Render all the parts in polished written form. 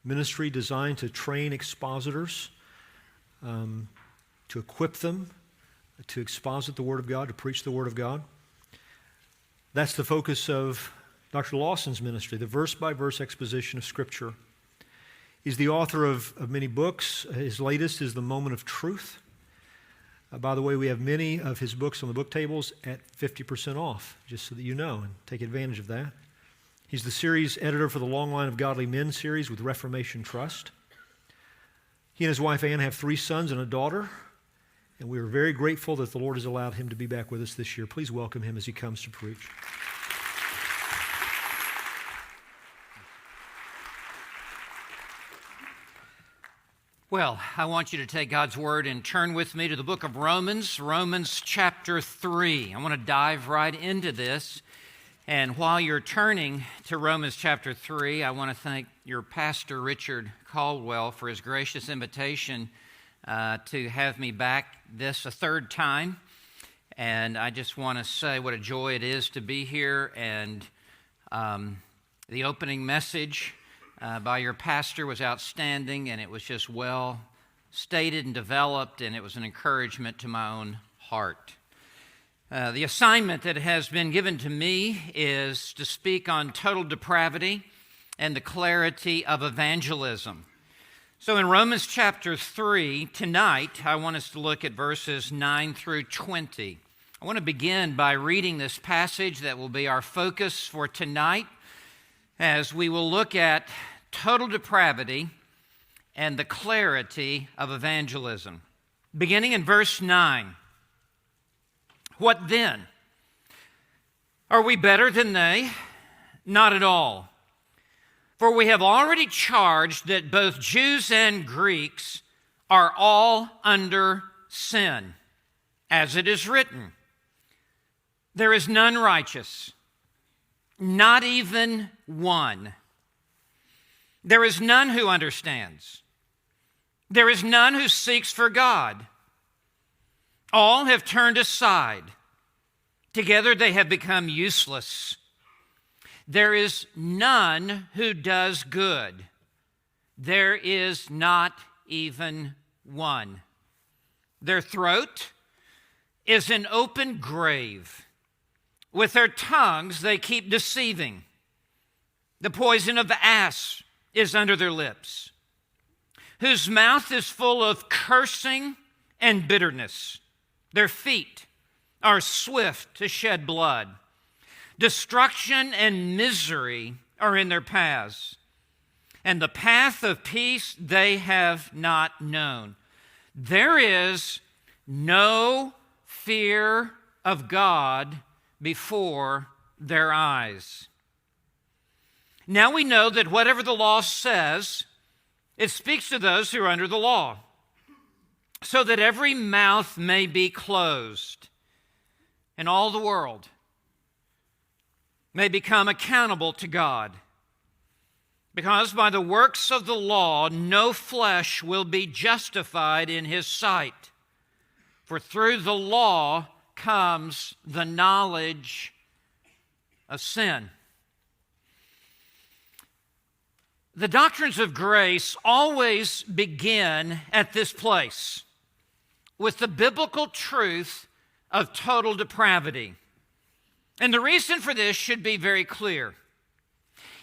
ministry designed to train expositors, to equip them, to exposit the Word of God, to preach the Word of God. That's the focus of Dr. Lawson's ministry, the verse-by-verse exposition of Scripture. He's the author of many books. His latest is The Moment of Truth. By the way, we have many of his books on the book tables at 50% off, just so that you know, and take advantage of that. He's the series editor for the Long Line of Godly Men series with Reformation Trust. He and his wife Ann have 3 sons and a daughter, and we are very grateful that the Lord has allowed him to be back with us this year. Please welcome him as he comes to preach. Well, I want you to take God's Word and turn with me to the book of Romans, Romans chapter 3. I want to dive right into this. And while you're turning to Romans chapter 3, I want to thank your pastor, Richard Caldwell, for his gracious invitation to have me back this a third time. And I just want to say what a joy it is to be here. And the opening message by your pastor was outstanding, and it was just well stated and developed, and it was an encouragement to my own heart. The assignment that has been given to me is to speak on total depravity and the clarity of evangelism. So in Romans chapter 3, tonight, I want us to look at verses 9 through 20. I want to begin by reading this passage that will be our focus for tonight, as we will look at total depravity and the clarity of evangelism. Beginning in verse 9. What then? Are we better than they? Not at all. For we have already charged that both Jews and Greeks are all under sin, as it is written, there is none righteous, not even one. There is none who understands. There is none who seeks for God. All have turned aside. Together they have become useless. There is none who does good. There is not even one. Their throat is an open grave. With their tongues they keep deceiving. The poison of the asp is under their lips, whose mouth is full of cursing and bitterness. Their feet are swift to shed blood. Destruction and misery are in their paths, and the path of peace they have not known. There is no fear of God before their eyes. Now we know that whatever the law says, it speaks to those who are under the law, so that every mouth may be closed, and all the world may become accountable to God. Because by the works of the law, no flesh will be justified in his sight. For through the law comes the knowledge of sin. The doctrines of grace always begin at this place, with the biblical truth of total depravity. And the reason for this should be very clear.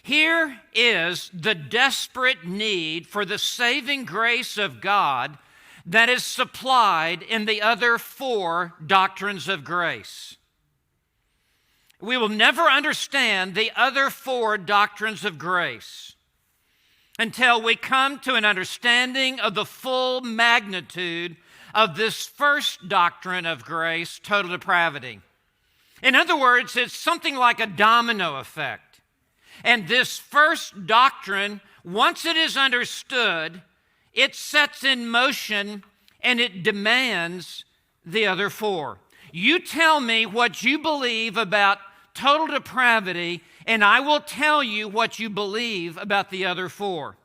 Here is the desperate need for the saving grace of God that is supplied in the other 4 doctrines of grace. We will never understand the other 4 doctrines of grace until we come to an understanding of the full magnitude of this first doctrine of grace, total depravity. In other words, it's something like a domino effect. And this first doctrine, once it is understood, it sets in motion and it demands the other 4. You tell me what you believe about total depravity, and I will tell you what you believe about the other 4.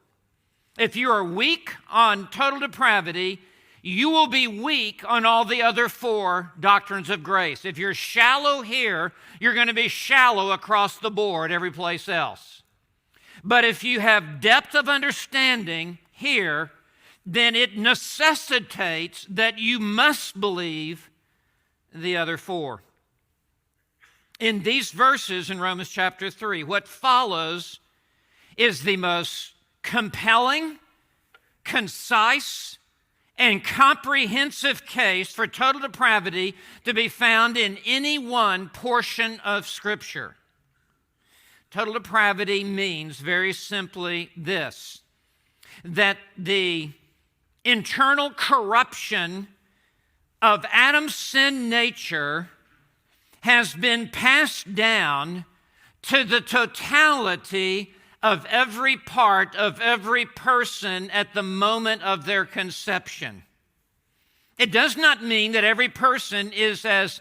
If you are weak on total depravity, you will be weak on all the other 4 doctrines of grace. If you're shallow here, you're going to be shallow across the board every place else. But if you have depth of understanding here, then it necessitates that you must believe the other four. In these verses in Romans chapter 3, what follows is the most compelling, concise, and comprehensive case for total depravity to be found in any one portion of Scripture. Total depravity means very simply this, that the internal corruption of Adam's sin nature has been passed down to the totality of every part of every person at the moment of their conception. It does not mean that every person is as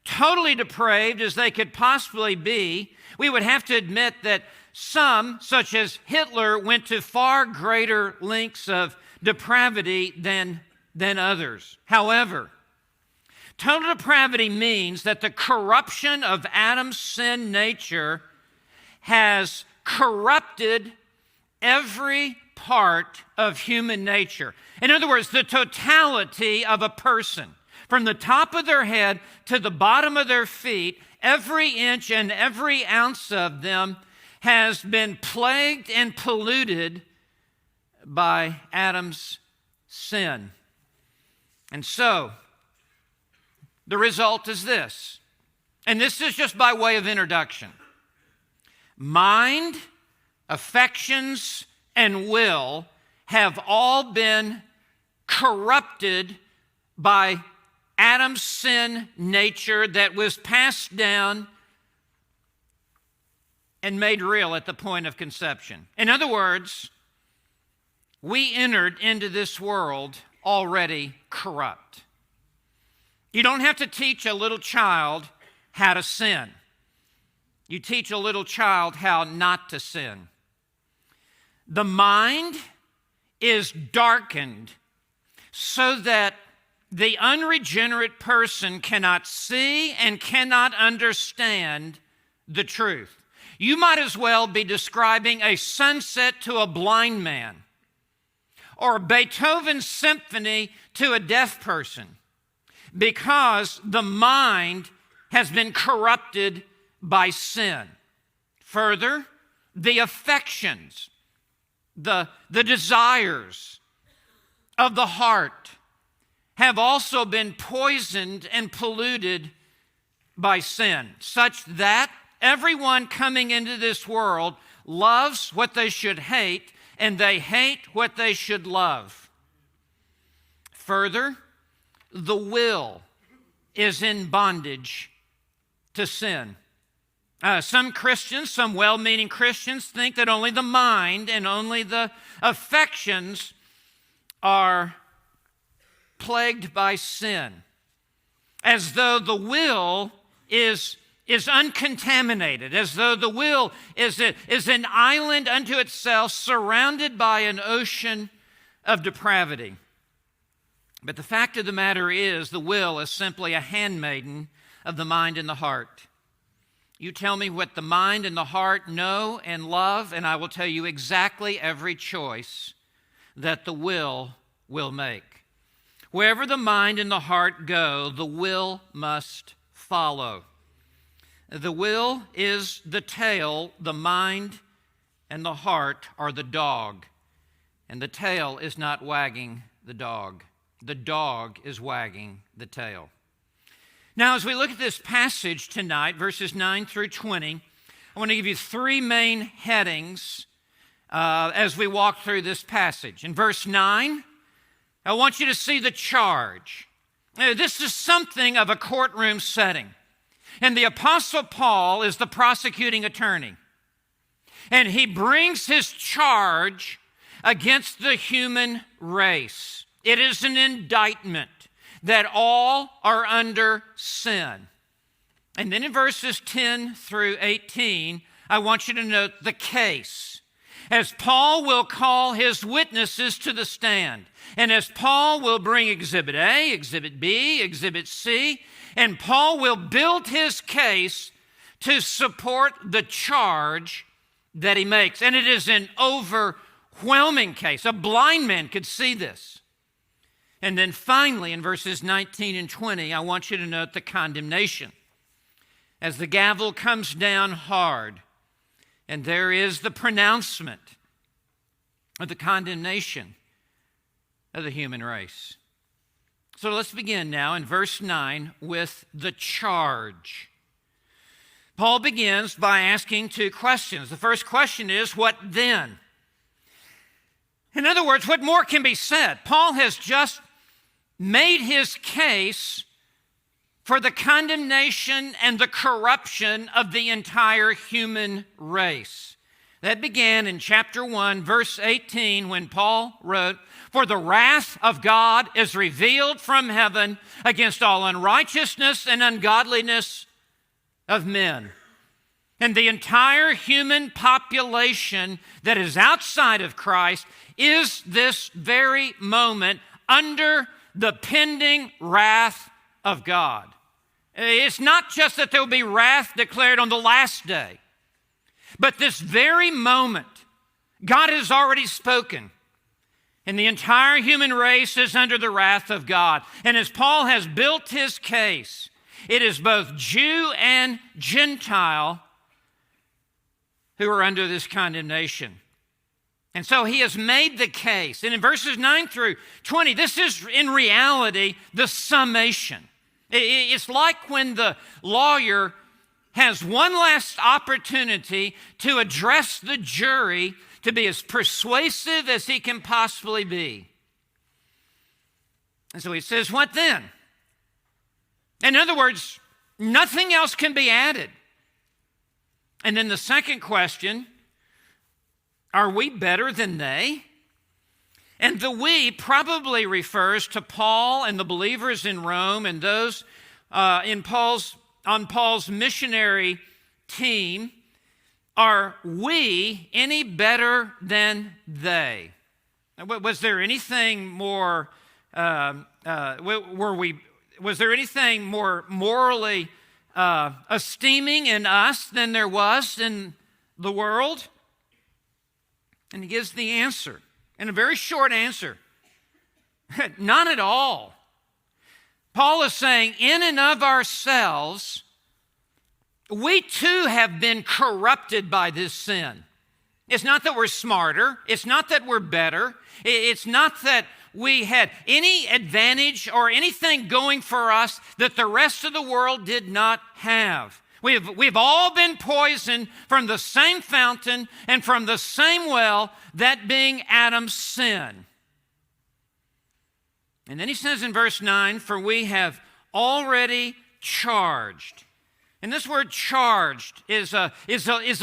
totally depraved as they could possibly be. We would have to admit that some, such as Hitler, went to far greater lengths of depravity than others. However, total depravity means that the corruption of Adam's sin nature has corrupted every part of human nature. In other words, the totality of a person, from the top of their head to the bottom of their feet, every inch and every ounce of them has been plagued and polluted by Adam's sin. And so, the result is this, and this is just by way of introduction. Mind, affections, and will have all been corrupted by Adam's sin nature that was passed down and made real at the point of conception. In other words, we entered into this world already corrupt. You don't have to teach a little child how to sin. You teach a little child how not to sin. The mind is darkened so that the unregenerate person cannot see and cannot understand the truth. You might as well be describing a sunset to a blind man or Beethoven's symphony to a deaf person, because the mind has been corrupted by sin. Further, the affections, the desires of the heart have also been poisoned and polluted by sin, such that everyone coming into this world loves what they should hate, and they hate what they should love. Further, the will is in bondage to sin. Some Christians, some well-meaning Christians, think that only the mind and only the affections are plagued by sin, as though the will is uncontaminated, as though the will is an island unto itself, surrounded by an ocean of depravity. But the fact of the matter is, the will is simply a handmaiden of the mind and the heart. You tell me what the mind and the heart know and love, and I will tell you exactly every choice that the will make. Wherever the mind and the heart go, the will must follow. The will is the tail, the mind and the heart are the dog, and the tail is not wagging the dog. The dog is wagging the tail. Now, as we look at this passage tonight, verses 9 through 20, I want to give you three main headings as we walk through this passage. In verse 9, I want you to see the charge. This is something of a courtroom setting. And the Apostle Paul is the prosecuting attorney. And he brings his charge against the human race. It is an indictment that all are under sin. And then in verses 10 through 18, I want you to note the case. As Paul will call his witnesses to the stand, and as Paul will bring Exhibit A, Exhibit B, Exhibit C, and Paul will build his case to support the charge that he makes. And it is an overwhelming case. A blind man could see this. And then finally, in verses 19 and 20, I want you to note the condemnation. As the gavel comes down hard, and there is the pronouncement of the condemnation of the human race. So let's begin now in verse 9 with the charge. Paul begins by asking two questions. The first question is, what then? In other words, what more can be said? Paul has just made his case for the condemnation and the corruption of the entire human race. That began in chapter 1, verse 18, when Paul wrote, "For the wrath of God is revealed from heaven against all unrighteousness and ungodliness of men." And the entire human population that is outside of Christ is this very moment under the pending wrath of God. It's not just that there will be wrath declared on the last day, but this very moment, God has already spoken, and the entire human race is under the wrath of God. And as Paul has built his case, it is both Jew and Gentile who are under this condemnation. And so he has made the case. And in verses 9 through 20, this is in reality the summation. It's like when the lawyer has one last opportunity to address the jury to be as persuasive as he can possibly be. And so he says, what then? In other words, nothing else can be added. And then the second question, are we better than they? And the we probably refers to Paul and the believers in Rome and those on Paul's missionary team. Are we any better than they? Was there anything more? Was there anything more morally esteeming in us than there was in the world? And he gives the answer, and a very short answer. None at all. Paul is saying, in and of ourselves, we too have been corrupted by this sin. It's not that we're smarter. It's not that we're better. It's not that we had any advantage or anything going for us that the rest of the world did not have. We've all been poisoned from the same fountain and from the same well, that being Adam's sin. And then he says in verse 9, for we have already charged. And this word charged is a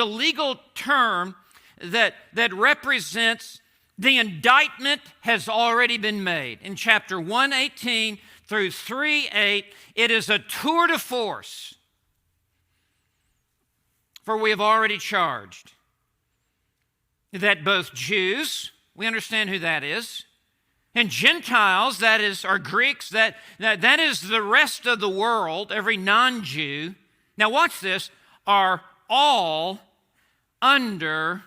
legal term that represents the indictment has already been made. In chapter 1:18 through 3:8, it is a tour de force. For we have already charged that both Jews, we understand who that is, and Gentiles, that is, or Greeks, that is the rest of the world, every non-Jew. Now watch this, are all under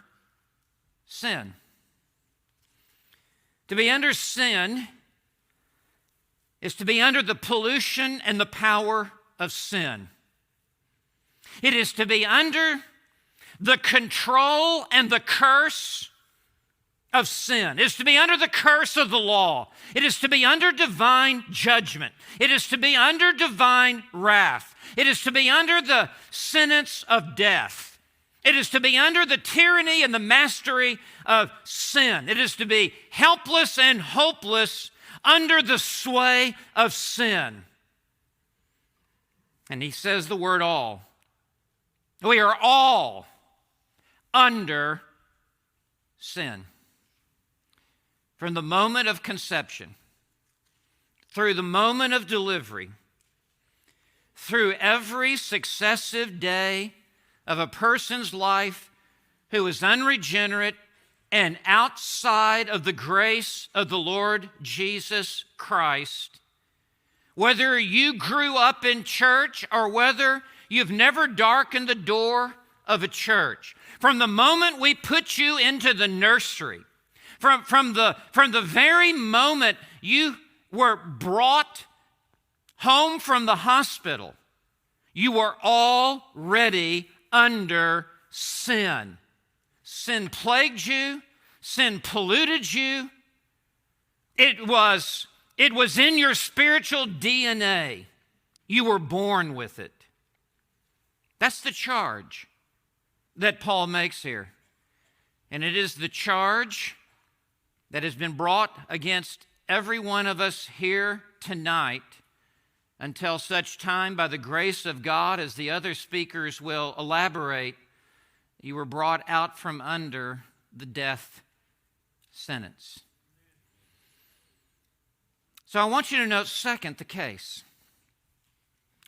sin. To be under sin is to be under the pollution and the power of sin. It is to be under the control and the curse of sin. It is to be under the curse of the law. It is to be under divine judgment. It is to be under divine wrath. It is to be under the sentence of death. It is to be under the tyranny and the mastery of sin. It is to be helpless and hopeless under the sway of sin. And he says the word all. We are all under sin. From the moment of conception, through the moment of delivery, through every successive day of a person's life who is unregenerate and outside of the grace of the Lord Jesus Christ, whether you grew up in church or whether you've never darkened the door of a church. From the moment we put you into the nursery, from the very moment you were brought home from the hospital, you were already under sin. Sin plagued you. Sin polluted you. It was in your spiritual DNA. You were born with it. That's the charge that Paul makes here. And it is the charge that has been brought against every one of us here tonight until such time, by the grace of God, as the other speakers will elaborate, you were brought out from under the death sentence. So I want you to note, second, the case.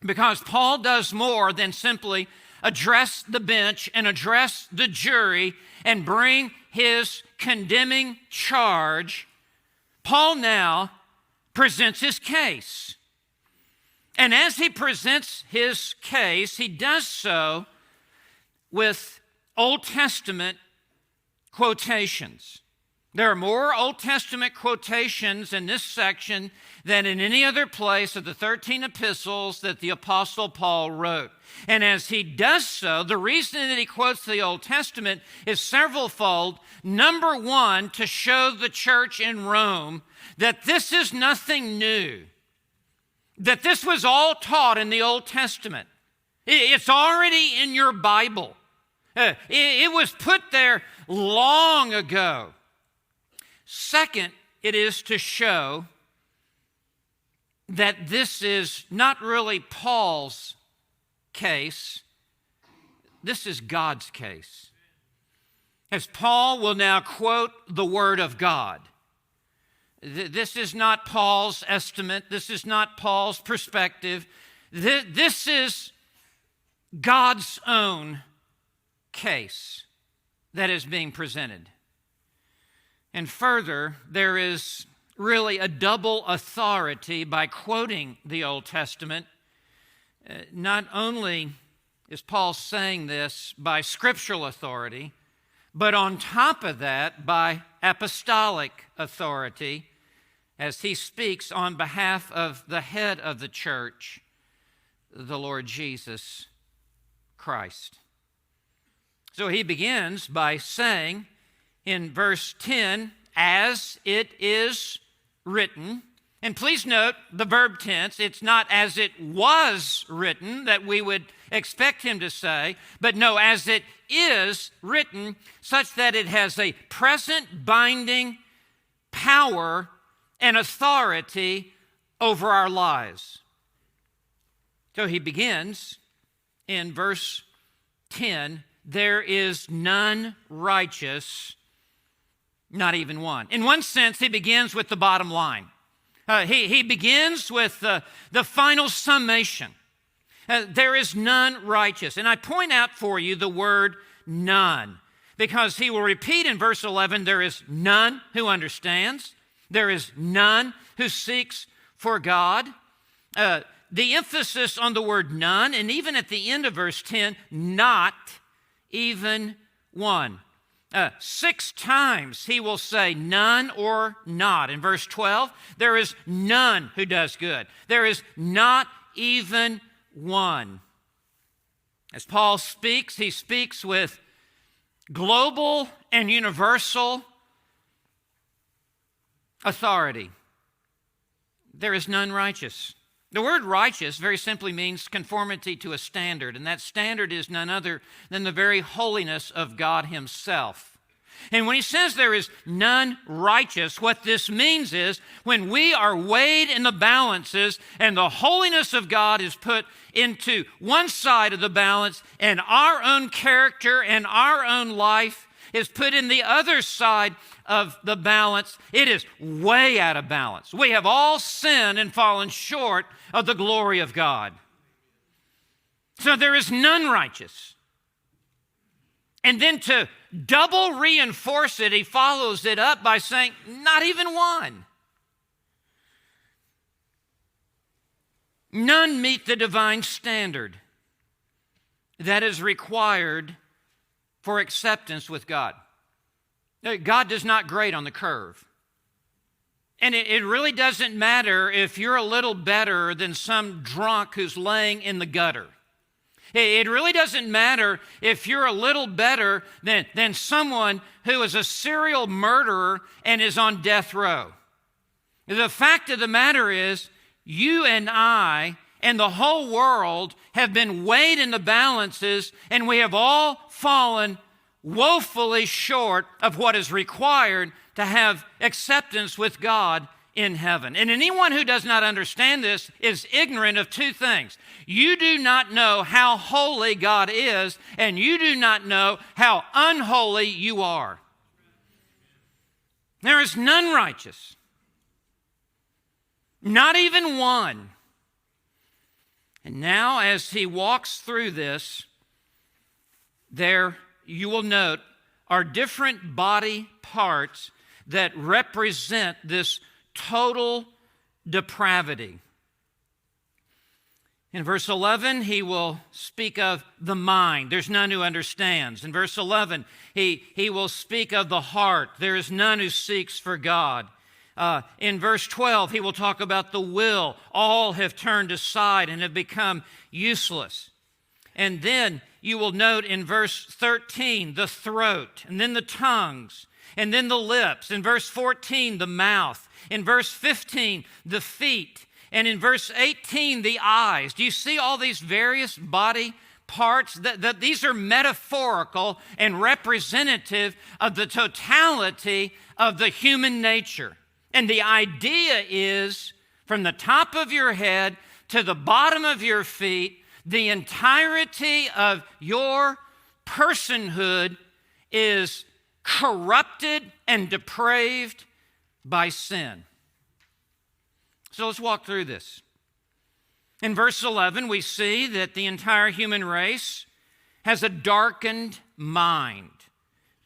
Because Paul does more than simply address the bench and address the jury and bring his condemning charge. Paul now presents his case. And as he presents his case, he does so with Old Testament quotations. There are more Old Testament quotations in this section than in any other place of the 13 epistles that the Apostle Paul wrote. And as he does so, the reason that he quotes the Old Testament is severalfold. Number one, to show the church in Rome that this is nothing new, that this was all taught in the Old Testament. It's already in your Bible. It was put there long ago. Second, it is to show that this is not really Paul's case. This is God's case. As Paul will now quote the Word of God. This is not Paul's estimate. This is not Paul's perspective. This is God's own case that is being presented. And further, there is really a double authority by quoting the Old Testament. Not only is Paul saying this by scriptural authority, but on top of that, by apostolic authority, as he speaks on behalf of the head of the church, the Lord Jesus Christ. So he begins by saying in verse 10, as it is written. And please note the verb tense. It's not as it was written that we would expect him to say, but no, as it is written, such that it has a present binding power and authority over our lives. So he begins in verse 10, there is none righteous, not even one. In one sense, he begins with the bottom line. He begins with the final summation. There is none righteous. And I point out for you the word none, because he will repeat in verse 11, there is none who understands. There is none who seeks for God. The emphasis on the word none, and even at the end of verse 10, not even one. 6 times he will say none or not. In verse 12, there is none who does good. There is not even one. As Paul speaks, he speaks with global and universal authority. There is none righteous. The word righteous very simply means conformity to a standard, and that standard is none other than the very holiness of God himself. And when he says there is none righteous, what this means is when we are weighed in the balances and the holiness of God is put into one side of the balance and our own character and our own life is put in the other side of the balance, it is way out of balance. We have all sinned and fallen short of the glory of God. So there is none righteous. And then to double reinforce it, he follows it up by saying, not even one. None meet the divine standard that is required for acceptance with God. God does not grade on the curve. And it really doesn't matter if you're a little better than some drunk who's laying in the gutter. It really doesn't matter if you're a little better than someone who is a serial murderer and is on death row. The fact of the matter is, you and I and the whole world have been weighed in the balances, and we have all fallen woefully short of what is required to have acceptance with God in heaven. And anyone who does not understand this is ignorant of two things. You do not know how holy God is, and you do not know how unholy you are. There is none righteous, not even one. And now, as he walks through this, there you will note are different body parts that represent this total depravity. In verse 11, he will speak of the mind. There's none who understands. In verse 11, he will speak of the heart. There is none who seeks for God. In verse 12, he will talk about the will. All have turned aside and have become useless. And then you will note in verse 13, the throat, and then the tongues, and then the lips. In verse 14, the mouth. In verse 15, the feet. And in verse 18, the eyes. Do you see all these various body parts? That these are metaphorical and representative of the totality of the human nature. And the idea is, from the top of your head to the bottom of your feet, the entirety of your personhood is corrupted and depraved by sin. So let's walk through this. In verse 11, we see that the entire human race has a darkened mind.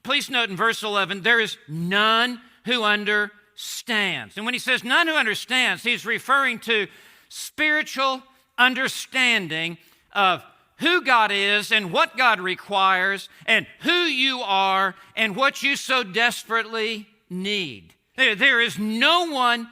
Please note in verse 11, there is none who understands. And when he says none who understands, he's referring to spiritual understanding of who God is and what God requires and who you are and what you so desperately need. There is no one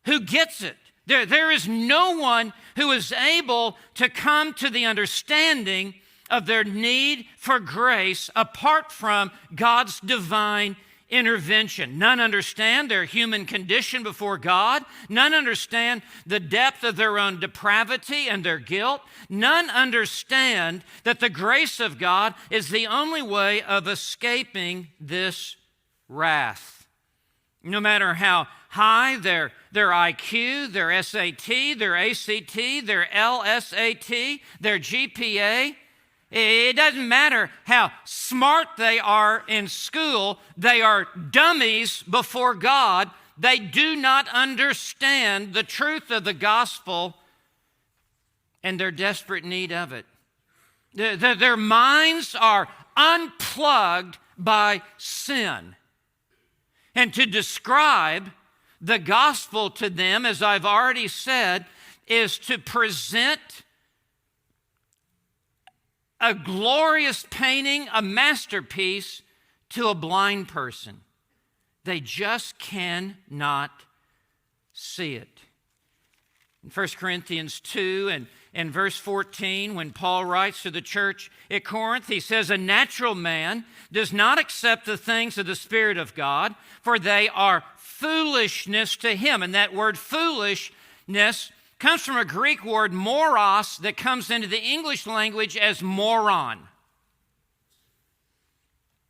who gets it. There is no one who is able to come to the understanding of their need for grace apart from God's divine intervention. None understand their human condition before God. None understand the depth of their own depravity and their guilt. None understand that the grace of God is the only way of escaping this wrath. No matter how high their IQ, their SAT, their ACT, their LSAT, their GPA, it doesn't matter how smart they are in school, they are dummies before God. They do not understand the truth of the gospel and their desperate need of it. Their minds are unplugged by sin. And to describe the gospel to them, as I've already said, is to present a glorious painting, a masterpiece, to a blind person. They just cannot see it. In 1 Corinthians 2 and verse 14, when Paul writes to the church at Corinth, he says, "A natural man does not accept the things of the Spirit of God, for they are foolishness to him." And that word foolishness comes from a Greek word, moros, that comes into the English language as moron.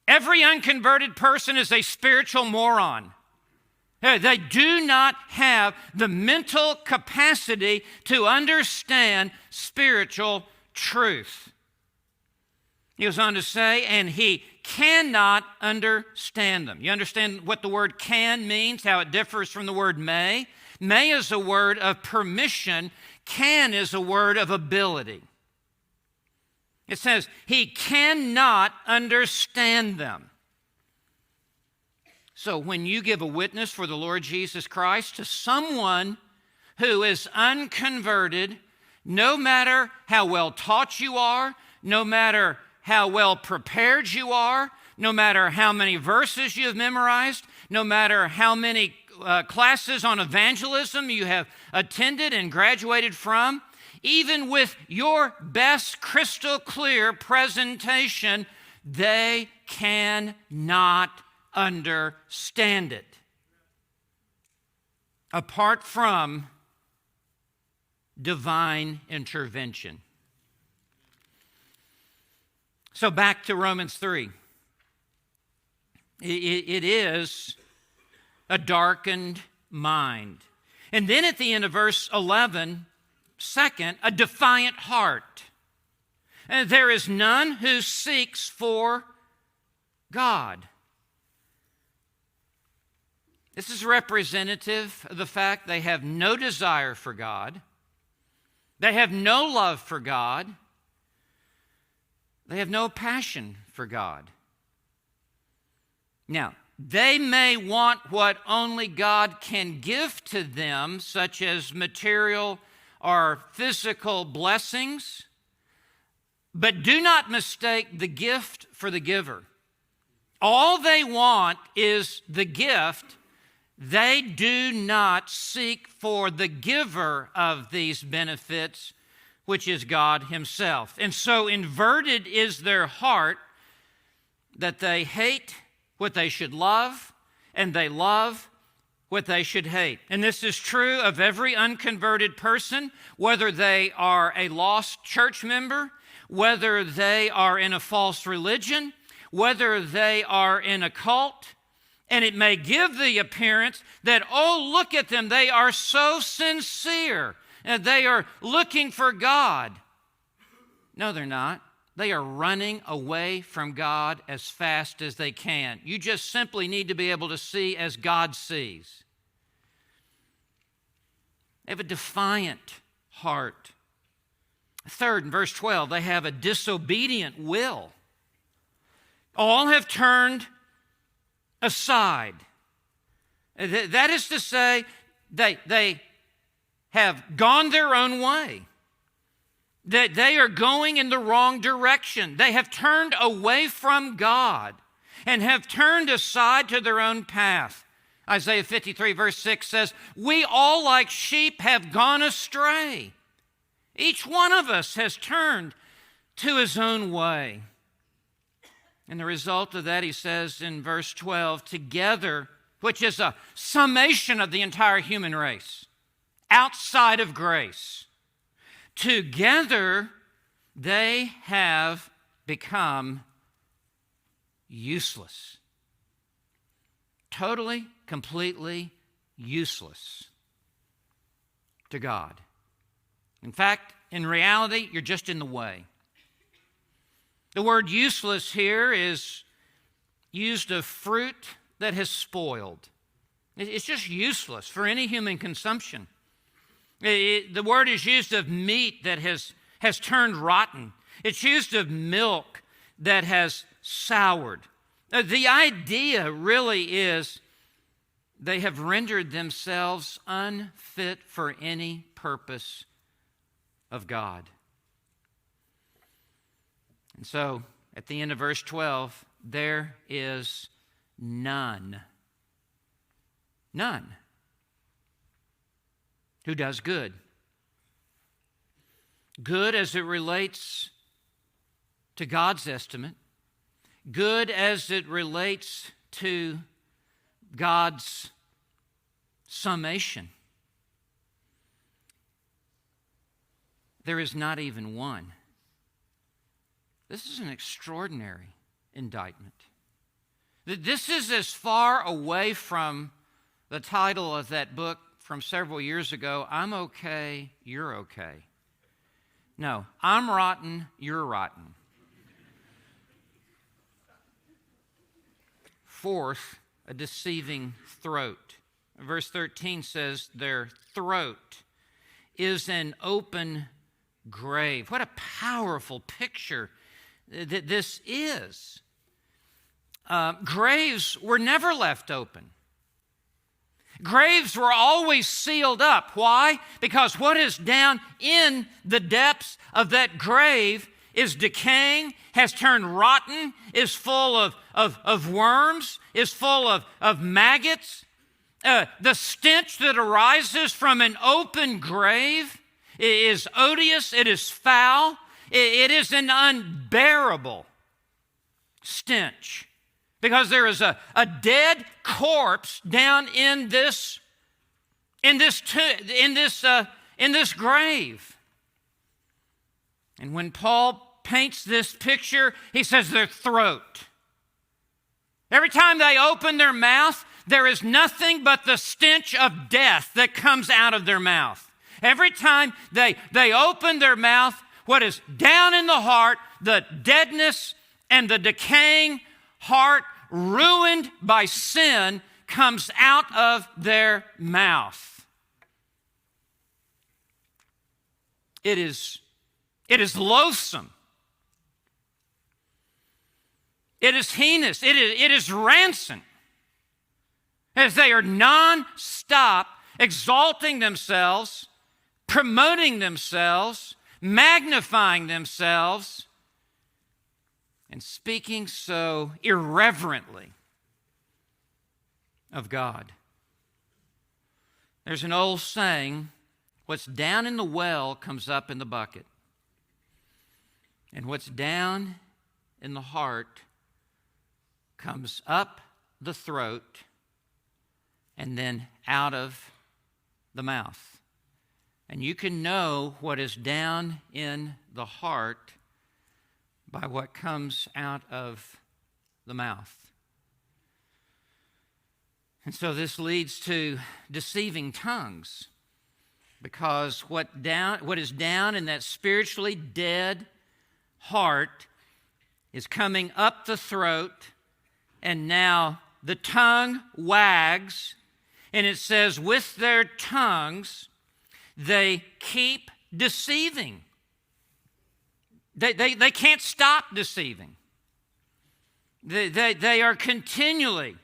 Every unconverted person is a spiritual moron. They do not have the mental capacity to understand spiritual truth. He goes on to say, and he cannot understand them. You understand what the word can means, how it differs from the word may? May is a word of permission. Can is a word of ability. It says, he cannot understand them. So when you give a witness for the Lord Jesus Christ to someone who is unconverted, no matter how well taught you are, no matter how well prepared you are, no matter how many verses you have memorized, no matter how many classes on evangelism you have attended and graduated from, even with your best crystal clear presentation, they cannot understand it apart from divine intervention. So back to Romans 3. It is a darkened mind. And then at the end of verse 11, second, a defiant heart. And there is none who seeks for God. This is representative of the fact they have no desire for God. They have no love for God. They have no passion for God. Now, they may want what only God can give to them, such as material or physical blessings, but do not mistake the gift for the giver. All they want is the gift. They do not seek for the giver of these benefits, which is God Himself. And so inverted is their heart that they hate what they should love, and they love what they should hate. And this is true of every unconverted person, whether they are a lost church member, whether they are in a false religion, whether they are in a cult. And it may give the appearance that, oh, look at them, they are so sincere, and they are looking for God. No, they're not. They are running away from God as fast as they can. You just simply need to be able to see as God sees. They have a defiant heart. Third, in verse 12, they have a disobedient will. All have turned aside. That is to say, they have gone their own way. That they are going in the wrong direction. They have turned away from God and have turned aside to their own path. Isaiah 53 verse 6 says, "We all like sheep have gone astray. Each one of us has turned to his own way." And the result of that, he says in verse 12, together, which is a summation of the entire human race, outside of grace, together they have become useless. Totally, completely useless to God. In fact, in reality, you're just in the way. The word useless here is used of fruit that has spoiled. It's just useless for any human consumption. The word is used of meat that has turned rotten. It's used of milk that has soured. The idea really is they have rendered themselves unfit for any purpose of God. And so, at the end of verse 12, there is none who does good. Good as it relates to God's estimate, good as it relates to God's summation. There is not even one. This is an extraordinary indictment. This is as far away from the title of that book from several years ago, I'm okay, you're okay. No, I'm rotten, you're rotten. Fourth, a deceiving throat. Verse 13 says, their throat is an open grave. What a powerful picture that this is. Graves were never left open. Graves were always sealed up. Why? Because what is down in the depths of that grave is decaying, has turned rotten, is full of worms, is full of maggots. The stench that arises from an open grave is odious, it is foul, it is an unbearable stench because there is a dead corpse down in this grave. And when Paul paints this picture, he says their throat. Every time they open their mouth, there is nothing but the stench of death that comes out of their mouth. Every time they open their mouth, what is down in the heart, the deadness and the decaying heart ruined by sin comes out of their mouth. It is loathsome. It is heinous. It is rancid. As they are non-stop exalting themselves, promoting themselves, magnifying themselves, and speaking so irreverently of God. There's an old saying, what's down in the well comes up in the bucket. And what's down in the heart comes up the throat and then out of the mouth. And you can know what is down in the heart by what comes out of the mouth. And so this leads to deceiving tongues, because what is down in that spiritually dead heart is coming up the throat, and now the tongue wags, and it says with their tongues they keep deceiving. They can't stop deceiving. They are continually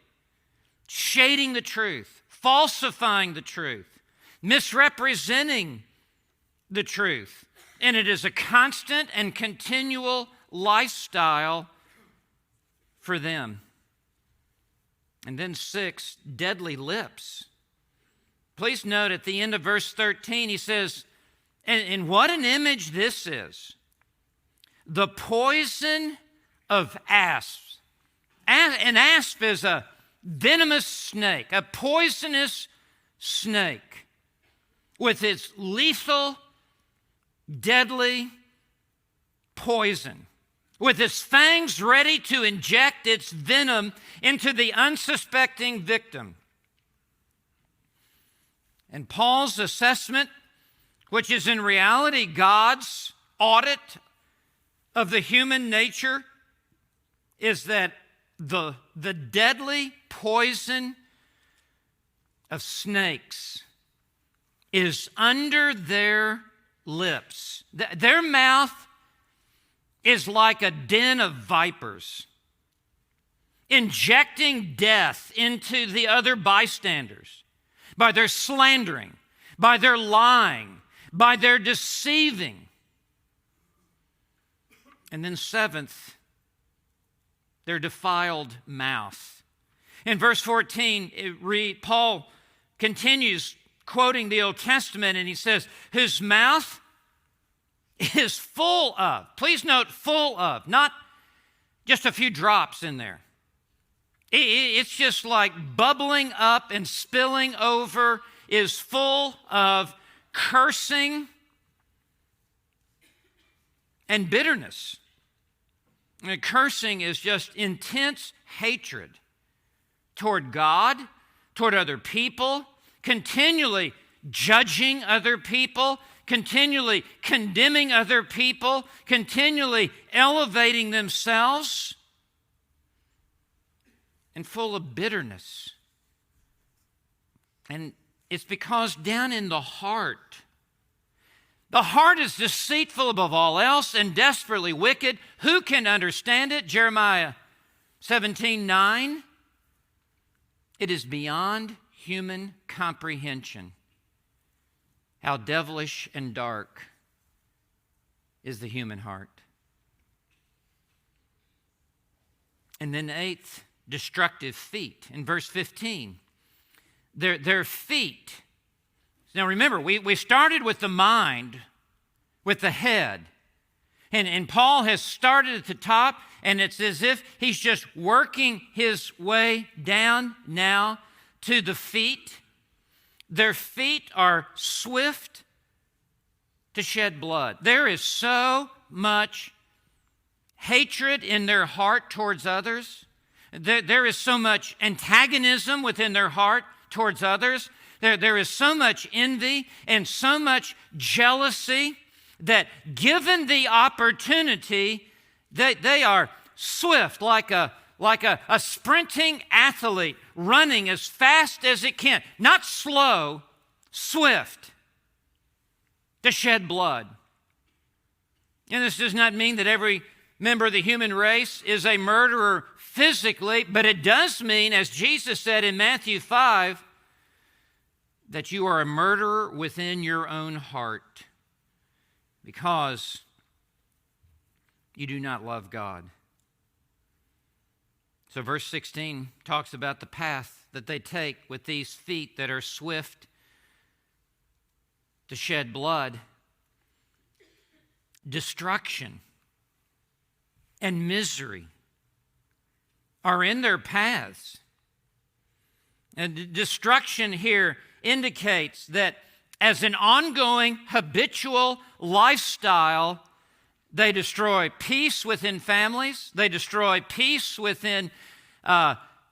shading the truth, falsifying the truth, misrepresenting the truth. And it is a constant and continual lifestyle for them. And then 6, deadly lips. Please note at the end of verse 13, he says, and what an image this is. The poison of asps. An asp is a venomous snake, a poisonous snake with its lethal, deadly poison, with its fangs ready to inject its venom into the unsuspecting victim. And Paul's assessment, which is in reality God's audit of the human nature, is that the deadly poison of snakes is under their lips. Their mouth is like a den of vipers, injecting death into the other bystanders by their slandering, by their lying, by their deceiving. And then 7th, their defiled mouth. In verse 14, Paul continues quoting the Old Testament, and he says, whose mouth is full of. Please note, full of, not just a few drops in there. It's just like bubbling up and spilling over, is full of cursing and bitterness. And cursing is just intense hatred toward God, toward other people, continually judging other people, continually condemning other people, continually elevating themselves, and full of bitterness. And it's because down in the heart is deceitful above all else and desperately wicked. Who can understand it? Jeremiah 17:9. It is beyond human comprehension. How devilish and dark is the human heart. And then eighth, destructive feet. In verse 15, their feet. Now remember, we started with the mind, with the head. And Paul has started at the top, and it's as if he's just working his way down now to the feet. Their feet are swift to shed blood. There is so much hatred in their heart towards others. There is so much antagonism within their heart towards others. There is so much envy and so much jealousy that given the opportunity, they are swift like a sprinting athlete running as fast as it can. Not slow, swift to shed blood. And this does not mean that every member of the human race is a murderer physically, but it does mean, as Jesus said in Matthew 5, that you are a murderer within your own heart because you do not love God. So verse 16 talks about the path that they take with these feet that are swift to shed blood. Destruction and misery are in their paths. And destruction here indicates that as an ongoing habitual lifestyle, they destroy peace within families, they destroy peace within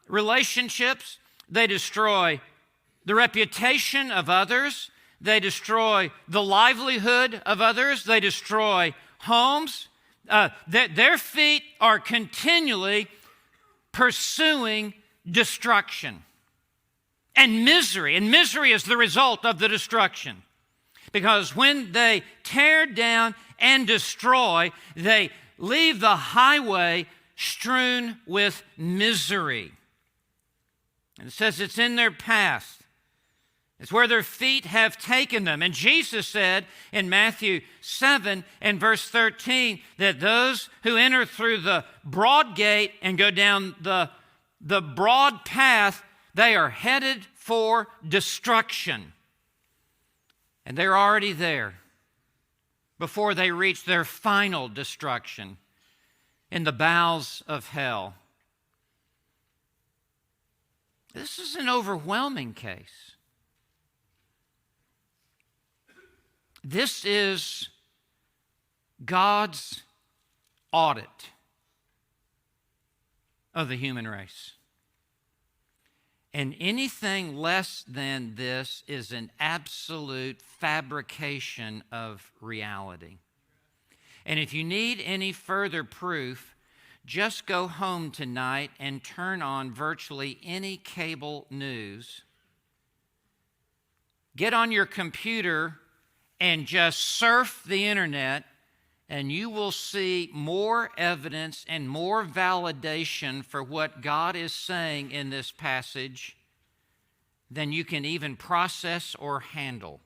relationships, they destroy the reputation of others, they destroy the livelihood of others, they destroy homes. Their feet are continually pursuing destruction and misery. And misery is the result of the destruction. Because when they tear down and destroy, they leave the highway strewn with misery. And it says it's in their path. It's where their feet have taken them. And Jesus said in Matthew 7 and verse 13 that those who enter through the broad gate and go down the broad path, they are headed for destruction. And they're already there before they reach their final destruction in the bowels of hell. This is an overwhelming case. This is God's audit of the human race. And anything less than this is an absolute fabrication of reality. And if you need any further proof, just go home tonight and turn on virtually any cable news. Get on your computer and just surf the internet, and you will see more evidence and more validation for what God is saying in this passage than you can even process or handle.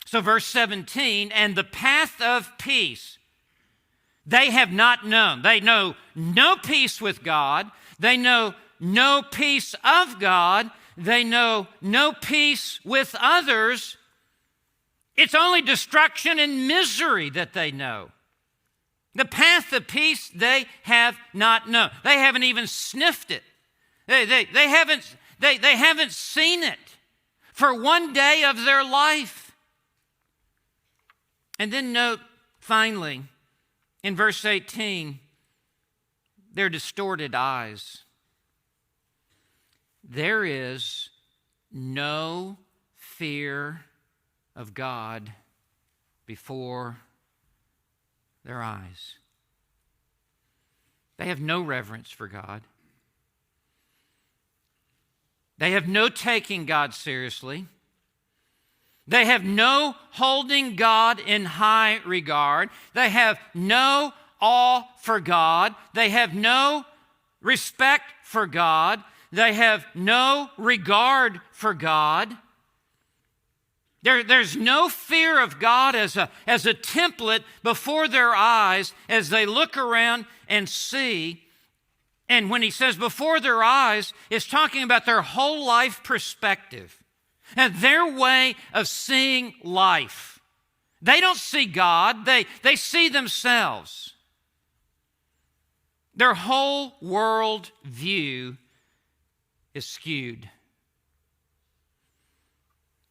So verse 17, and the path of peace they have not known. They know no peace with God. They know no peace of God. They know no peace with others. It's only destruction and misery that they know. The path of peace they have not known. They haven't even sniffed it. They haven't seen it for one day of their life. And then note, finally, in verse 18, their distorted eyes. There is no fear of God before their eyes. They have no reverence for God. They have no taking God seriously. They have no holding God in high regard. They have no awe for God. They have no respect for God. They have no regard for God. There's no fear of God as a template before their eyes as they look around and see. And when he says before their eyes, it's talking about their whole life perspective and their way of seeing life. They don't see God, they see themselves. Their whole world view is skewed.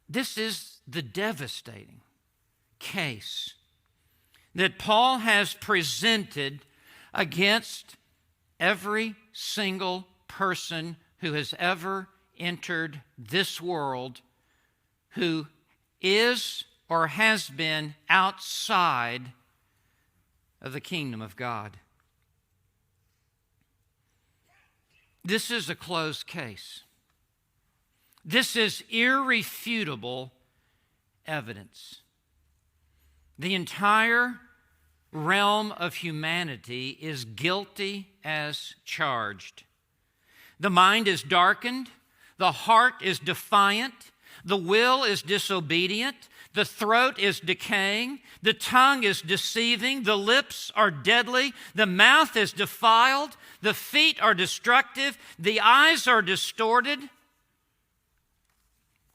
This is the devastating case that Paul has presented against every single person who has ever entered this world who is or has been outside of the kingdom of God. This is a closed case. This is irrefutable evidence. The entire realm of humanity is guilty as charged. The mind is darkened, the heart is defiant, the will is disobedient, the throat is decaying, the tongue is deceiving, the lips are deadly, the mouth is defiled, the feet are destructive, the eyes are distorted.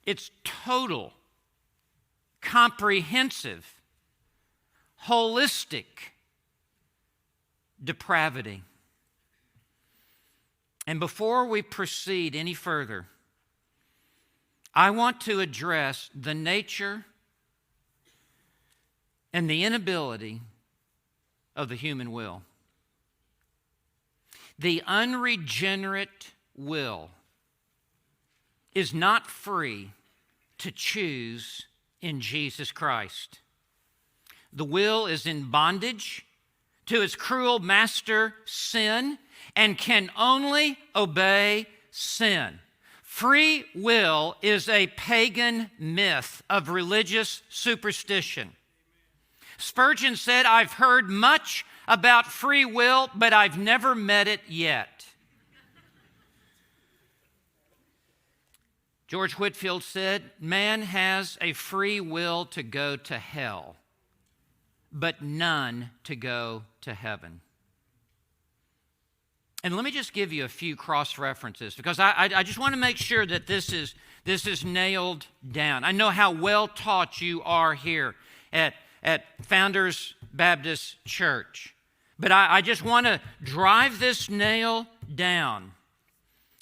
It's total, comprehensive, holistic depravity. And before we proceed any further, I want to address the nature and the inability of the human will. The unregenerate will is not free to choose in Jesus Christ. The will is in bondage to its cruel master, sin, and can only obey sin. Free will is a pagan myth of religious superstition. Spurgeon said, "I've heard much about free will, but I've never met it yet." George Whitefield said, "Man has a free will to go to hell, but none to go to heaven." And let me just give you a few cross-references because I just want to make sure that this is nailed down. I know how well taught you are here at Founders Baptist Church, but I just want to drive this nail down.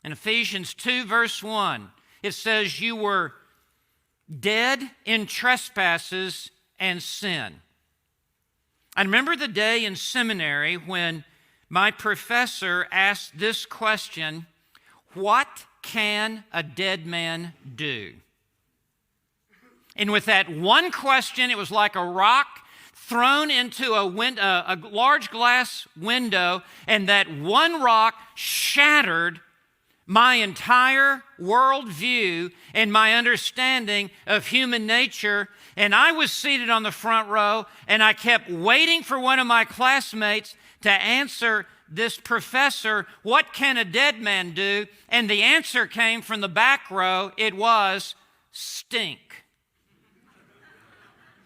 In Ephesians 2, verse 1, it says, "You were dead in trespasses and sin." I remember the day in seminary when my professor asked this question, "What can a dead man do?" And with that one question, it was like a rock thrown into a large glass window, and that one rock shattered my entire worldview and my understanding of human nature. And I was seated on the front row, and I kept waiting for one of my classmates to answer this professor, "What can a dead man do?" And the answer came from the back row. It was stink.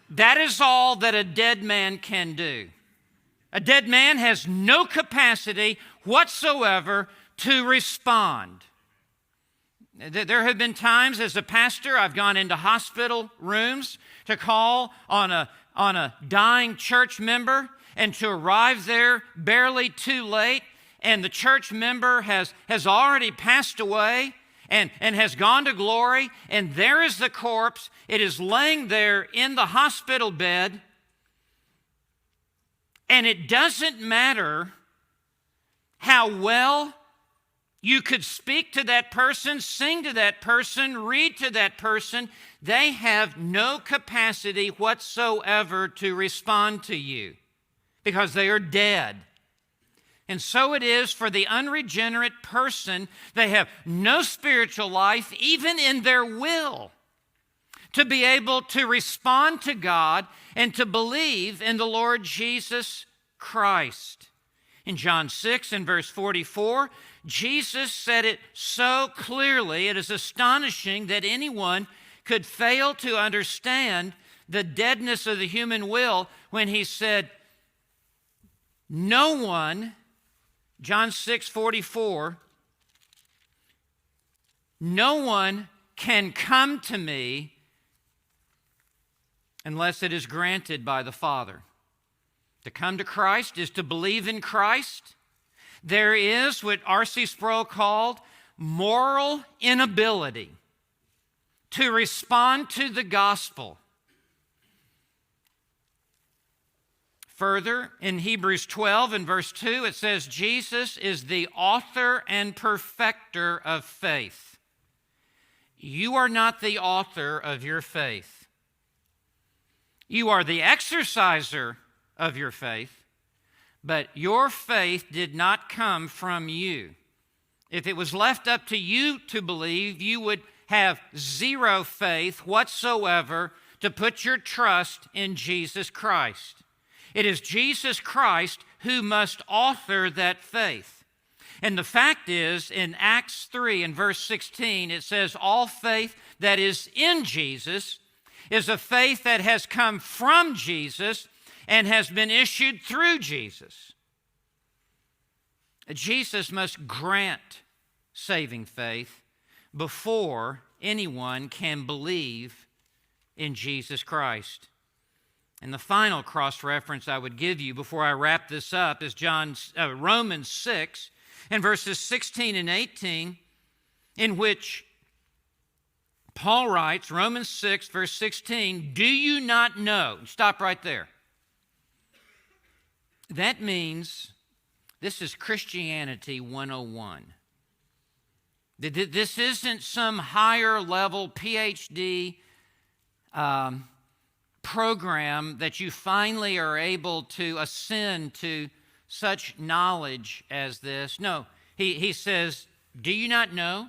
That is all that a dead man can do. A dead man has no capacity whatsoever to respond. There have been times as a pastor I've gone into hospital rooms to call on a dying church member and to arrive there barely too late, and the church member has already passed away and has gone to glory, and there is the corpse. It is laying there in the hospital bed, and it doesn't matter how well you could speak to that person, sing to that person, read to that person. They have no capacity whatsoever to respond to you because they are dead. And so it is for the unregenerate person. They have no spiritual life, even in their will, to be able to respond to God and to believe in the Lord Jesus Christ. In John 6 and verse 44, Jesus said it so clearly, it is astonishing that anyone could fail to understand the deadness of the human will when he said, no one, John 6:44, no one can come to me unless it is granted by the Father. To come to Christ is to believe in Christ. There is what R.C. Sproul called moral inability to respond to the gospel. Further, in Hebrews 12 and verse 2, it says, Jesus is the author and perfecter of faith. You are not the author of your faith. You are the exerciser of your faith, but your faith did not come from you. If it was left up to you to believe, you would have zero faith whatsoever to put your trust in Jesus Christ. It is Jesus Christ who must author that faith. And the fact is, in Acts 3 and verse 16, it says, all faith that is in Jesus is a faith that has come from Jesus and has been issued through Jesus. Jesus must grant saving faith before anyone can believe in Jesus Christ. And the final cross-reference I would give you before I wrap this up is Romans 6 and verses 16 and 18, in which Paul writes, Romans 6, verse 16, do you not know? Stop right there. That means this is Christianity 101. This isn't some higher level PhD program that you finally are able to ascend to such knowledge as this. No, he says, do you not know?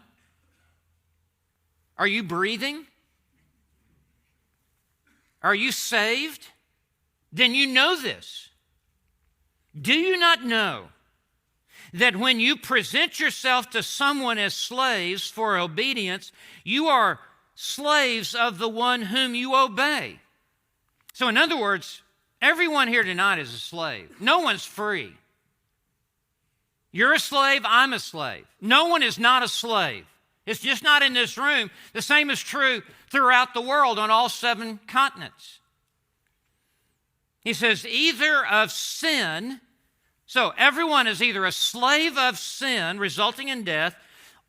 Are you breathing? Are you saved? Then you know this. Do you not know that when you present yourself to someone as slaves for obedience, you are slaves of the one whom you obey? So in other words, everyone here tonight is a slave. No one's free. You're a slave, I'm a slave. No one is not a slave. It's just not in this room. The same is true throughout the world on all 7 continents. He says, either of sin, so everyone is either a slave of sin resulting in death,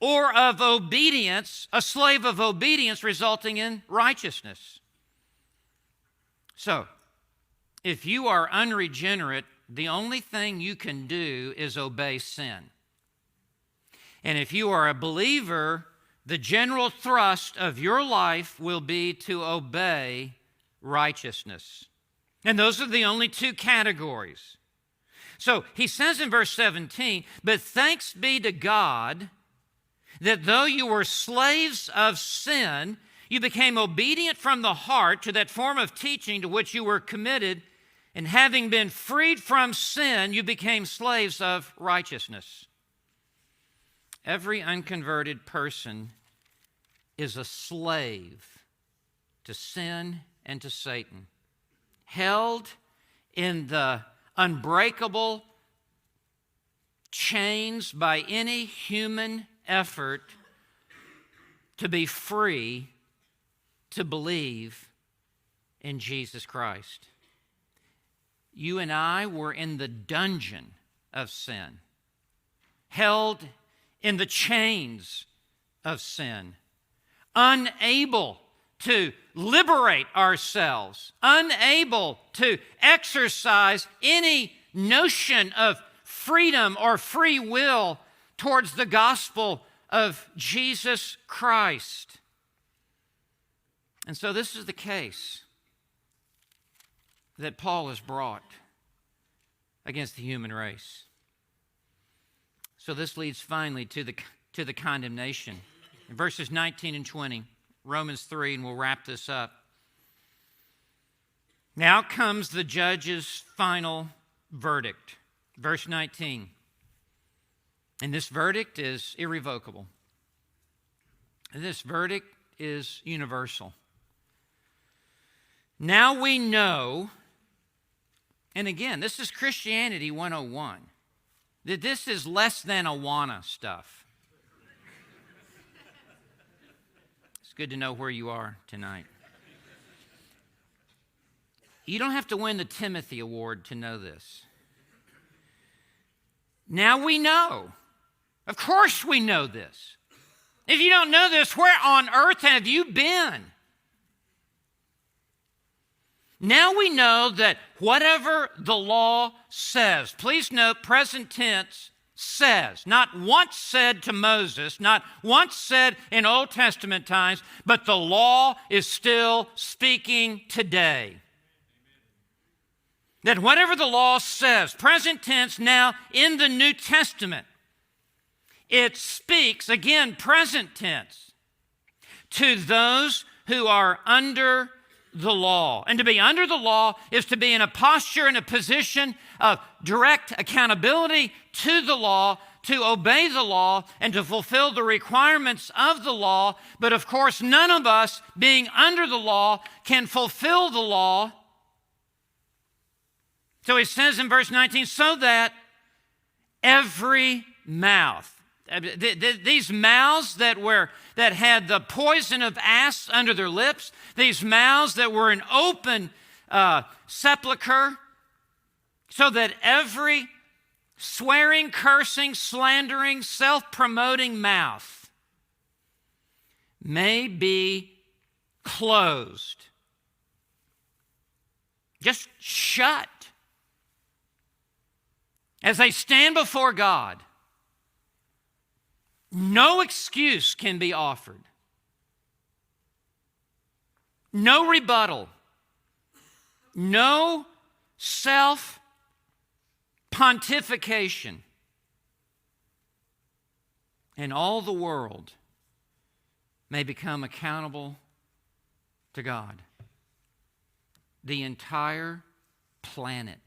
or of obedience, a slave of obedience resulting in righteousness. So, if you are unregenerate, the only thing you can do is obey sin. And if you are a believer, the general thrust of your life will be to obey righteousness. And those are the only 2 categories. So he says in verse 17, but thanks be to God that though you were slaves of sin, you became obedient from the heart to that form of teaching to which you were committed, and having been freed from sin, you became slaves of righteousness. Every unconverted person is a slave to sin and to Satan, held in the unbreakable chains by any human effort to be free to believe in Jesus Christ. You and I were in the dungeon of sin, held in the chains of sin, unable to liberate ourselves, unable to exercise any notion of freedom or free will towards the gospel of Jesus Christ. And so this is the case that Paul has brought against the human race. So this leads finally to the condemnation. In verses 19 and 20, Romans 3, and we'll wrap this up. Now comes the judge's final verdict. Verse 19. And this verdict is irrevocable. And this verdict is universal. Now we know, and again, this is Christianity 101, that this is less than Awana stuff. It's good to know where you are tonight. You don't have to win the Timothy Award to know this. Now we know. Of course we know this. If you don't know this, where on earth have you been? Now we know that whatever the law says, please note present tense, says, not once said to Moses, not once said in Old Testament times, but the law is still speaking today. That whatever the law says, present tense now in the New Testament, it speaks, again, present tense, to those who are under the law. And to be under the law is to be in a posture and a position of direct accountability to the law, to obey the law, and to fulfill the requirements of the law. But of course, none of us, being under the law, can fulfill the law. So he says in verse 19, so that every mouth, these mouths that had the poison of asps under their lips, these mouths that were an open sepulcher, so that every swearing, cursing, slandering, self-promoting mouth may be closed. Just shut. As they stand before God, no excuse can be offered. No rebuttal. No self-pontification. And all the world may become accountable to God. The entire planet.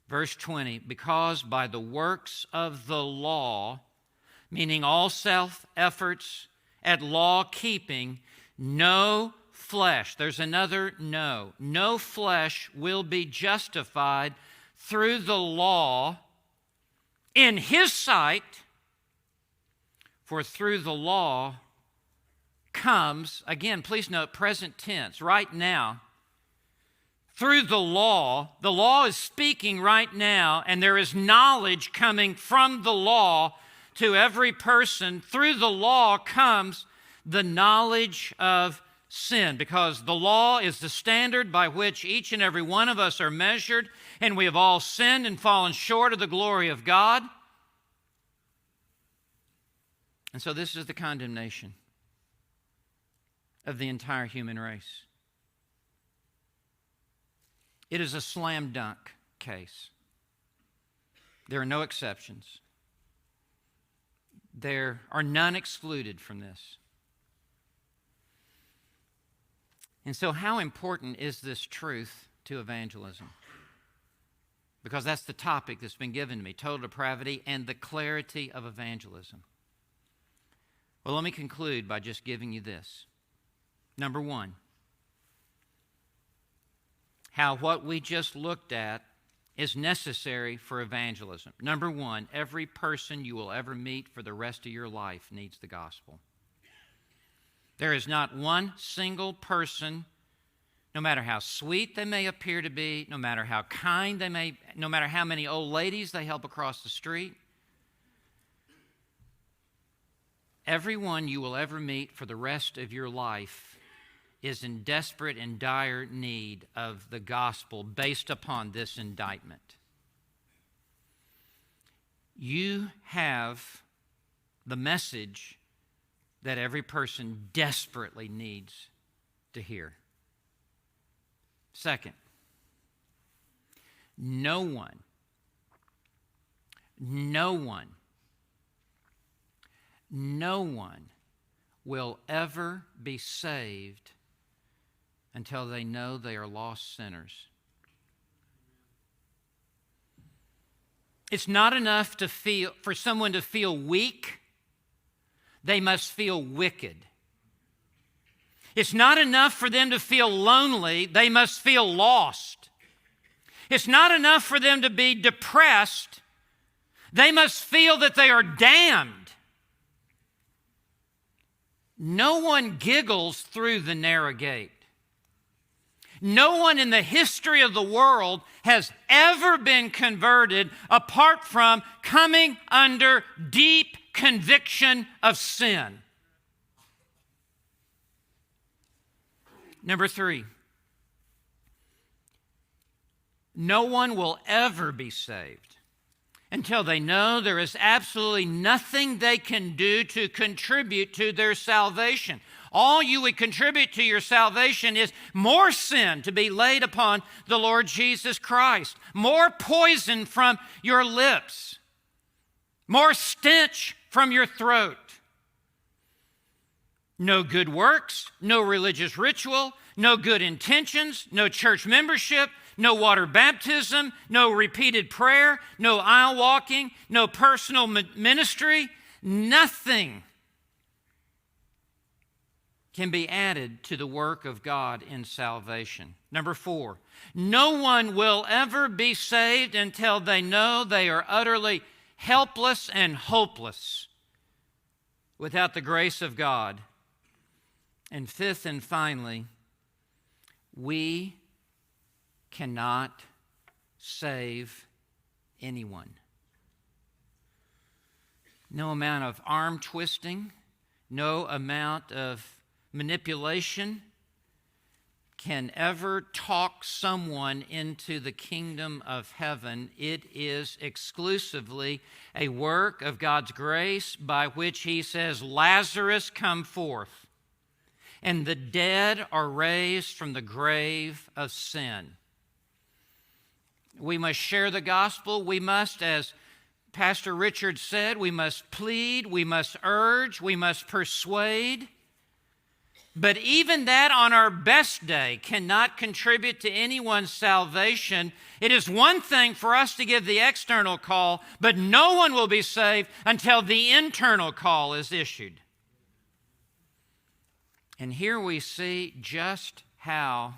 Verse 20, because by the works of the law, meaning all self-efforts at law-keeping, no flesh, there's another no flesh will be justified through the law in His sight, for through the law comes, again, please note, present tense, right now, through the law is speaking right now, and there is knowledge coming from the law to every person. Through the law comes the knowledge of sin, because the law is the standard by which each and every one of us are measured, and we have all sinned and fallen short of the glory of God. And so this is the condemnation of the entire human race. It is a slam dunk case. There are no exceptions. There are none excluded from this. And so how important is this truth to evangelism? Because that's the topic that's been given to me, total depravity and the clarity of evangelism. Well, let me conclude by just giving you this. Number one, how what we just looked at is necessary for evangelism. Number one, every person you will ever meet for the rest of your life needs the gospel. There is not one single person, no matter how sweet they may appear to be, no matter how kind they may, no matter how many old ladies they help across the street, everyone you will ever meet for the rest of your life is in desperate and dire need of the gospel based upon this indictment. You have the message that every person desperately needs to hear. Second, no one will ever be saved until they know they are lost sinners. It's not enough for someone to feel weak. They must feel wicked. It's not enough for them to feel lonely. They must feel lost. It's not enough for them to be depressed. They must feel that they are damned. No one giggles through the narrow gate. No one in the history of the world has ever been converted apart from coming under deep conviction of sin. Number 3, no one will ever be saved until they know there is absolutely nothing they can do to contribute to their salvation. All you would contribute to your salvation is more sin to be laid upon the Lord Jesus Christ, more poison from your lips, more stench from your throat. No good works, no religious ritual, no good intentions, no church membership, no water baptism, no repeated prayer, no aisle walking, no personal ministry. Nothing can be added to the work of God in salvation. Number 4, no one will ever be saved until they know they are utterly helpless and hopeless without the grace of God. And 5th and finally, we cannot save anyone. No amount of arm twisting, no amount of manipulation can ever talk someone into the kingdom of heaven. It is exclusively a work of God's grace by which He says, Lazarus, come forth. And the dead are raised from the grave of sin. We must share the gospel. We must, as Pastor Richard said, we must plead, we must urge, we must persuade. But even that on our best day cannot contribute to anyone's salvation. It is one thing for us to give the external call, but no one will be saved until the internal call is issued. And here we see just how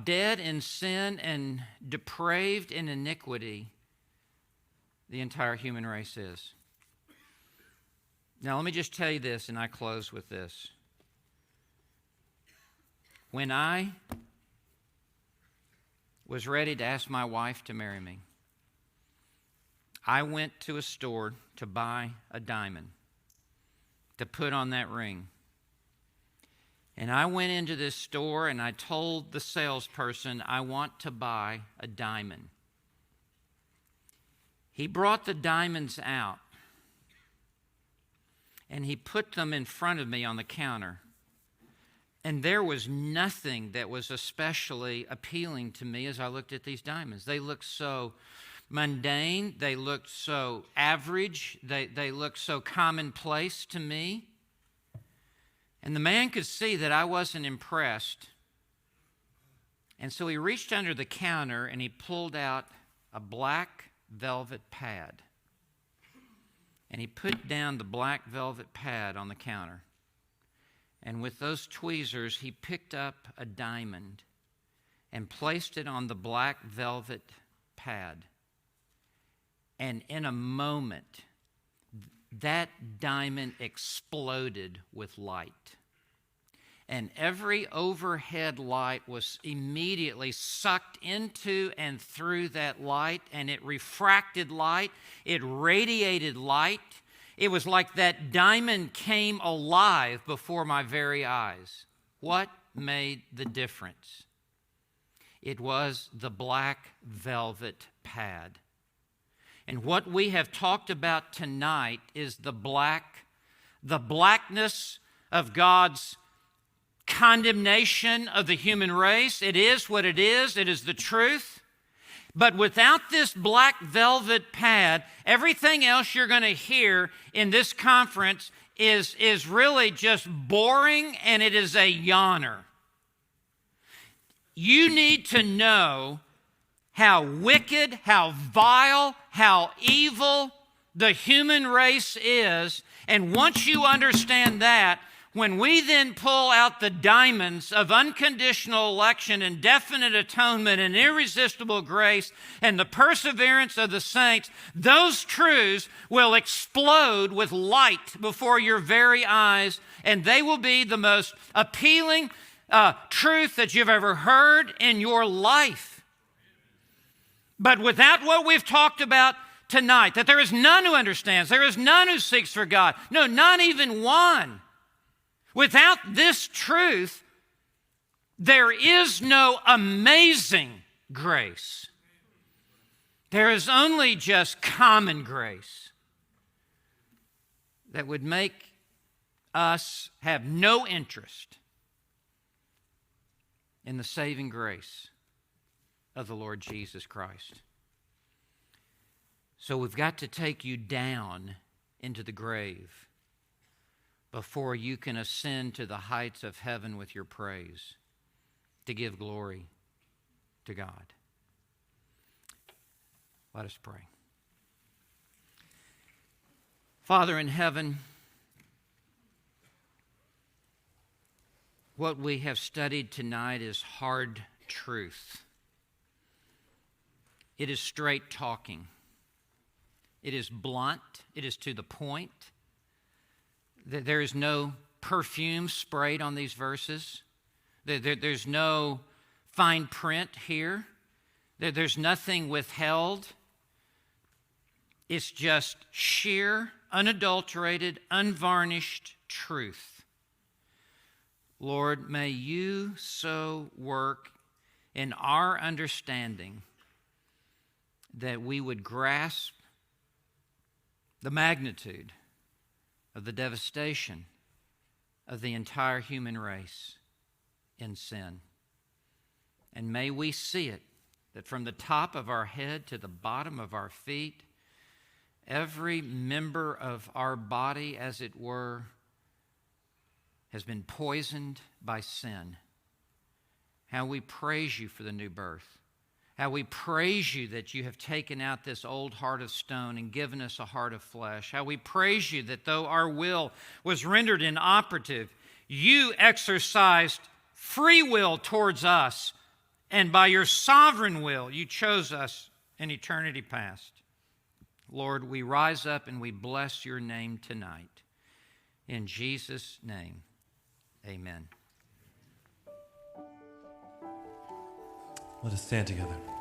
dead in sin and depraved in iniquity the entire human race is. Now, let me just tell you this, and I close with this. When I was ready to ask my wife to marry me, I went to a store to buy a diamond to put on that ring. And I went into this store and I told the salesperson, I want to buy a diamond. He brought the diamonds out and he put them in front of me on the counter. And there was nothing that was especially appealing to me as I looked at these diamonds. They looked so mundane. They looked so average. They looked so commonplace to me. And the man could see that I wasn't impressed. And so he reached under the counter and he pulled out a black velvet pad. And he put down the black velvet pad on the counter. And with those tweezers, he picked up a diamond and placed it on the black velvet pad. And in a moment, that diamond exploded with light. And every overhead light was immediately sucked into and through that light, and it refracted light, it radiated light. It was like that diamond came alive before my very eyes. What made the difference? It was the black velvet pad. And what we have talked about tonight is the blackness of God's condemnation of the human race. It is what it is. It is the truth. But without this black velvet pad, everything else you're going to hear in this conference is really just boring, and it is a yawner. You need to know how wicked, how vile, how evil the human race is. And once you understand that, when we then pull out the diamonds of unconditional election and definite atonement and irresistible grace and the perseverance of the saints, those truths will explode with light before your very eyes, and they will be the most appealing truth that you've ever heard in your life. But without what we've talked about tonight, that there is none who understands, there is none who seeks for God, no, not even one. Without this truth, there is no amazing grace. There is only just common grace that would make us have no interest in the saving grace of the Lord Jesus Christ. So we've got to take you down into the grave before you can ascend to the heights of heaven with your praise to give glory to God. Let us pray. Father in heaven, what we have studied tonight is hard truth. It is straight talking. It is blunt. It is to the point. There is no perfume sprayed on these verses. There's no fine print here. There's nothing withheld. It's just sheer, unadulterated, unvarnished truth. Lord, may you so work in our understanding that we would grasp the magnitude of the devastation of the entire human race in sin. And may we see it, that from the top of our head to the bottom of our feet, every member of our body, as it were, has been poisoned by sin. How we praise you for the new birth. How we praise you that you have taken out this old heart of stone and given us a heart of flesh. How we praise you that though our will was rendered inoperative, you exercised free will towards us, and by your sovereign will, you chose us in eternity past. Lord, we rise up and we bless your name tonight. In Jesus' name, amen. Let us stand together.